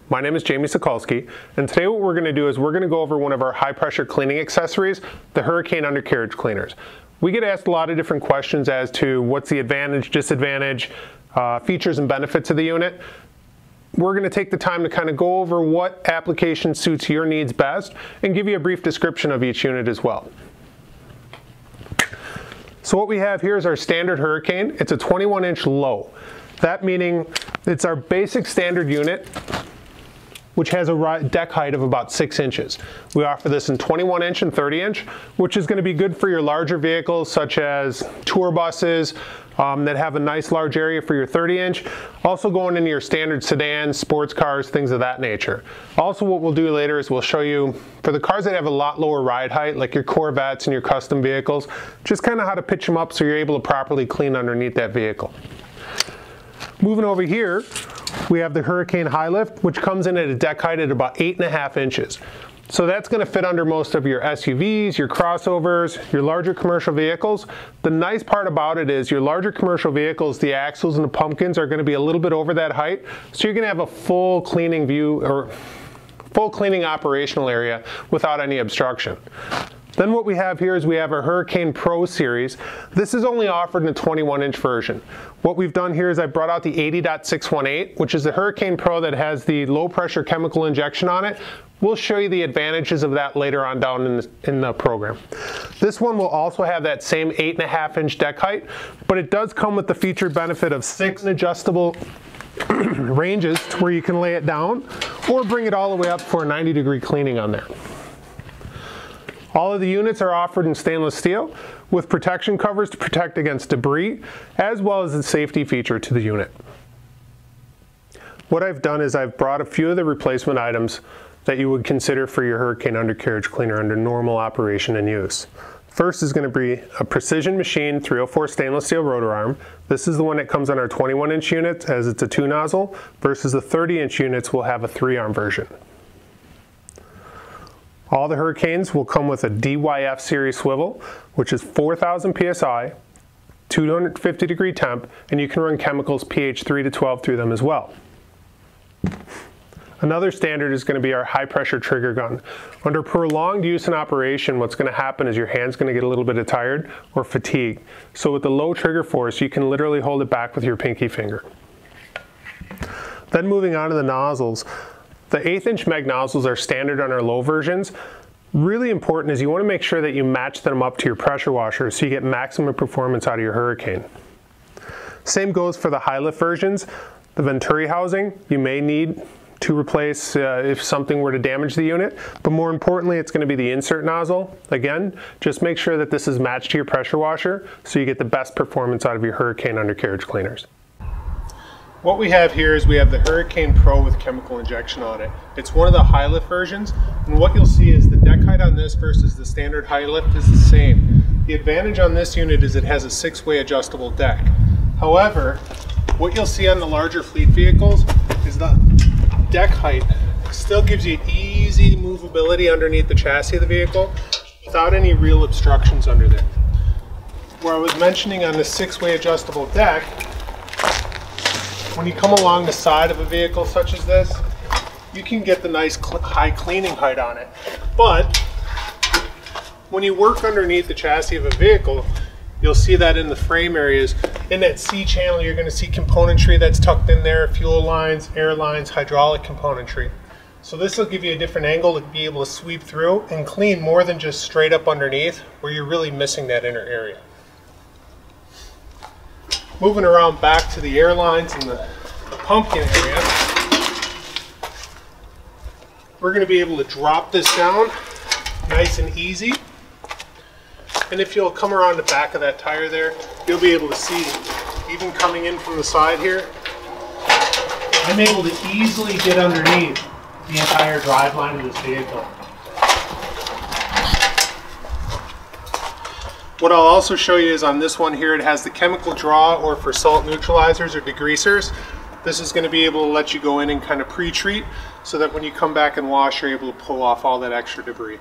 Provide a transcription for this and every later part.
My name is Jamie Sokolsky, and today what we're going to do is we're going to go over one of our high pressure cleaning accessories, the hurricane undercarriage cleaners. We get asked a lot of different questions as to what's the advantage, disadvantage, features and benefits of the unit. We're going to take the time to kind of go over what application suits your needs best and give you a brief description of each unit as well. So what we have here is our standard hurricane. It's a 21-inch low. That meaning it's our basic standard unit, which has a deck height of about 6 inches. We offer this in 21-inch and 30-inch, which is going to be good for your larger vehicles such as tour buses that have a nice large area for your 30-inch. Also going into your standard sedans, sports cars, things of that nature. Also what we'll do later is we'll show you, for the cars that have a lot lower ride height, like your Corvettes and your custom vehicles, just kind of how to pitch them up so you're able to properly clean underneath that vehicle. Moving over here, we have the Hurricane High Lift, which comes in at a deck height at about 8.5 inches. So that's going to fit under most of your SUVs, your crossovers, your larger commercial vehicles. The nice part about it is your larger commercial vehicles, the axles and the pumpkins are going to be a little bit over that height. So you're going to have a full cleaning view or full cleaning operational area without any obstruction. Then what we have here is we have our Hurricane Pro series. This is only offered in a 21-inch version. What we've done here is I brought out the 80.618, which is the Hurricane Pro that has the low pressure chemical injection on it. We'll show you the advantages of that later on down in the program. This one will also have that same 8.5-inch deck height, but it does come with the featured benefit of 6 adjustable ranges to where you can lay it down or bring it all the way up for a 90-degree cleaning on there. All of the units are offered in stainless steel with protection covers to protect against debris, as well as a safety feature to the unit. What I've done is I've brought a few of the replacement items that you would consider for your hurricane undercarriage cleaner under normal operation and use. First is going to be a Precision Machine 304 stainless steel rotor arm. This is the one that comes on our 21-inch units as it's a 2-nozzle, versus the 30-inch units will have a 3-arm version. All the Hurricanes will come with a DYF series swivel, which is 4,000 PSI, 250-degree temp, and you can run chemicals pH 3 to 12 through them as well. Another standard is going to be our high pressure trigger gun. Under prolonged use and operation, what's going to happen is your hand's going to get a little bit tired or fatigued. So with the low trigger force, you can literally hold it back with your pinky finger. Then moving on to the nozzles. The 1/8-inch meg nozzles are standard on our low versions. Really important is you want to make sure that you match them up to your pressure washer so you get maximum performance out of your Hurricane. Same goes for the high lift versions. The Venturi housing you may need to replace if something were to damage the unit, but more importantly it's going to be the insert nozzle. Again, just make sure that this is matched to your pressure washer so you get the best performance out of your Hurricane undercarriage cleaners. What we have here is we have the Hurricane Pro with chemical injection on it. It's one of the high lift versions, and what you'll see is the deck height on this versus the standard high lift is the same. The advantage on this unit is it has a 6-way adjustable deck. However, what you'll see on the larger fleet vehicles is the deck height still gives you easy movability underneath the chassis of the vehicle without any real obstructions under there. Where I was mentioning on the 6-way adjustable deck, when you come along the side of a vehicle such as this, you can get the nice high cleaning height on it. But when you work underneath the chassis of a vehicle, you'll see that in the frame areas, in that C channel, you're going to see componentry that's tucked in there, fuel lines, air lines, hydraulic componentry. So this will give you a different angle to be able to sweep through and clean more than just straight up underneath where you're really missing that inner area. Moving around back to the airlines and the pumpkin area, we're going to be able to drop this down nice and easy. And if you'll come around the back of that tire there, you'll be able to see, even coming in from the side here, I'm able to easily get underneath the entire driveline of this vehicle. What I'll also show you is on this one here, it has the chemical draw, or for salt neutralizers or degreasers. This is going to be able to let you go in and kind of pre-treat so that when you come back and wash, you're able to pull off all that extra debris.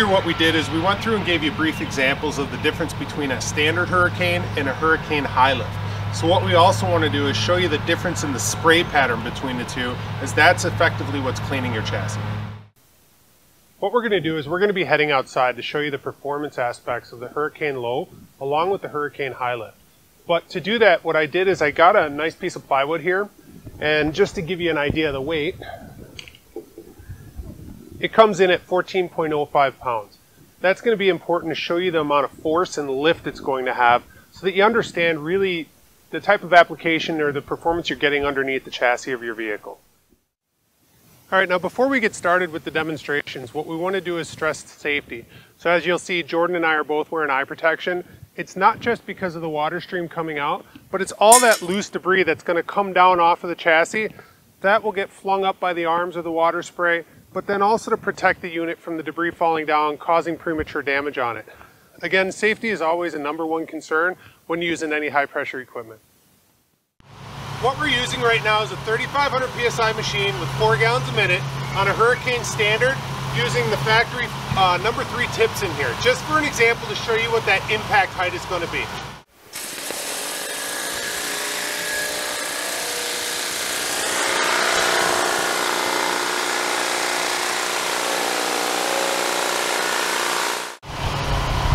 what we did is we went through and gave you brief examples of the difference between a standard hurricane and a hurricane high lift. So what we also want to do is show you the difference in the spray pattern between the two, as that's effectively what's cleaning your chassis. What we're going to do is we're going to be heading outside to show you the performance aspects of the Hurricane Low along with the Hurricane High Lift. But to do that, what I did is I got a nice piece of plywood here, and just to give you an idea of the weight, it comes in at 14.05 pounds. That's going to be important to show you the amount of force and lift it's going to have so that you understand really the type of application or the performance you're getting underneath the chassis of your vehicle. All right, now before we get started with the demonstrations, what we want to do is stress safety. So as you'll see, Jordan and I are both wearing eye protection. It's not just because of the water stream coming out, but it's all that loose debris that's going to come down off of the chassis. That will get flung up by the arms of the water spray, but then also to protect the unit from the debris falling down, causing premature damage on it. Again, safety is always a #1 concern when using any high pressure equipment. What we're using right now is a 3,500 PSI machine with 4 gallons a minute on a Hurricane Standard using the factory number 3 tips in here, just for an example to show you what that impact height is going to be.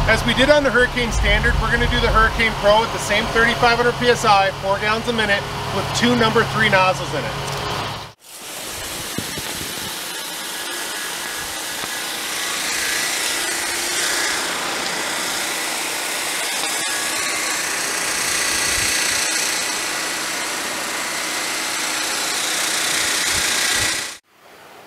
As we did on the Hurricane Standard, we're going to do the Hurricane Pro with the same 3,500 PSI, 4 gallons a minute, with 2 number 3 nozzles in it.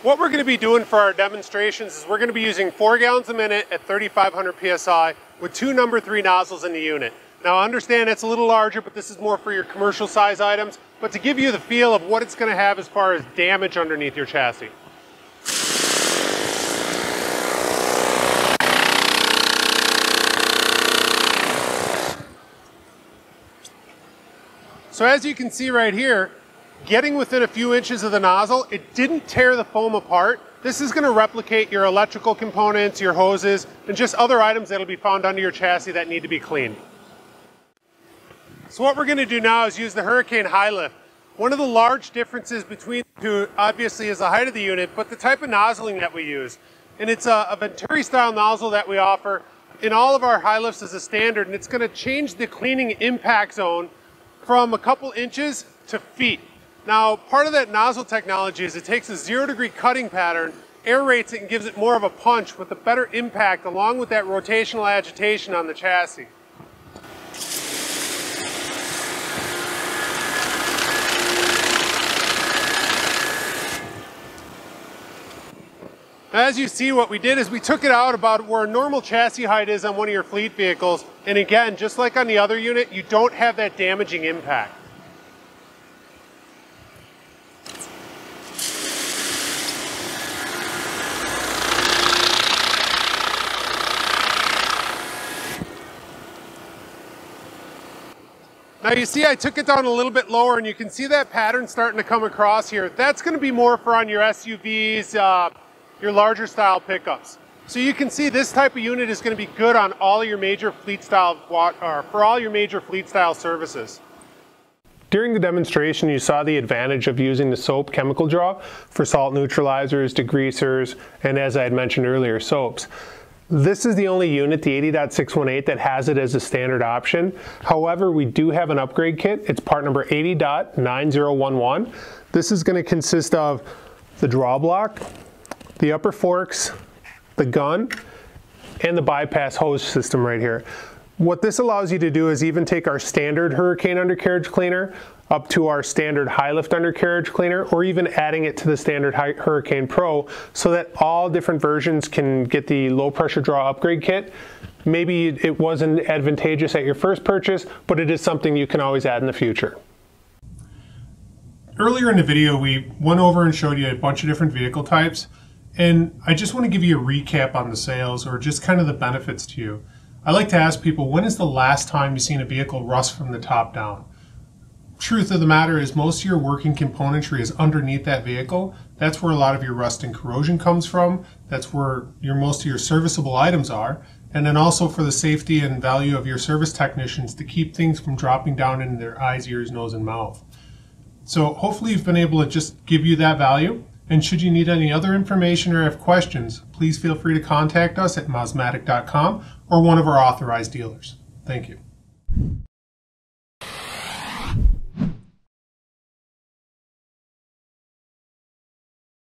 What we're going to be doing for our demonstrations is we're going to be using 4 gallons a minute at 3,500 PSI with 2 number 3 nozzles in the unit. Now understand it's a little larger, but this is more for your commercial size items, but to give you the feel of what it's going to have as far as damage underneath your chassis. So as you can see right here, getting within a few inches of the nozzle, it didn't tear the foam apart. This is going to replicate your electrical components, your hoses, and just other items that will be found under your chassis that need to be cleaned. So what we're going to do now is use the Hurricane High Lift. One of the large differences between the two, obviously, is the height of the unit, but the type of nozzling that we use. And it's a Venturi style nozzle that we offer in all of our high lifts as a standard, and it's going to change the cleaning impact zone from a couple inches to feet. Now, part of that nozzle technology is it takes a 0-degree cutting pattern, aerates it, and gives it more of a punch with a better impact along with that rotational agitation on the chassis. As you see, what we did is we took it out about where a normal chassis height is on one of your fleet vehicles. And again, just like on the other unit, you don't have that damaging impact. Now you see I took it down a little bit lower, and you can see that pattern starting to come across here. That's going to be more for on your SUVs, your larger style pickups. So you can see this type of unit is going to be good on all your major fleet style, for all your major fleet style services. During the demonstration, you saw the advantage of using the soap chemical draw for salt neutralizers, degreasers, and as I had mentioned earlier, soaps. This is the only unit, the 80.618, that has it as a standard option. However, we do have an upgrade kit. It's part number 80.9011. This is going to consist of the draw block, the upper forks, the gun, and the bypass hose system right here. What this allows you to do is even take our standard Hurricane undercarriage cleaner up to our standard high lift undercarriage cleaner, or even adding it to the standard Hurricane Pro, so that all different versions can get the low pressure draw upgrade kit. Maybe it wasn't advantageous at your first purchase, but it is something you can always add in the future. Earlier in the video, we went over and showed you a bunch of different vehicle types, and I just want to give you a recap on the sales, or just kind of the benefits to you. I like to ask people, when is the last time you've seen a vehicle rust from the top down? truth of the matter is most of your working componentry is underneath that vehicle. That's where a lot of your rust and corrosion comes from. That's where most of your serviceable items are. And then also for the safety and value of your service technicians to keep things from dropping down into their eyes, ears, nose, and mouth. So hopefully you've been able to just give you that value. And should you need any other information or have questions, please feel free to contact us at mosmatic.com or one of our authorized dealers. Thank you.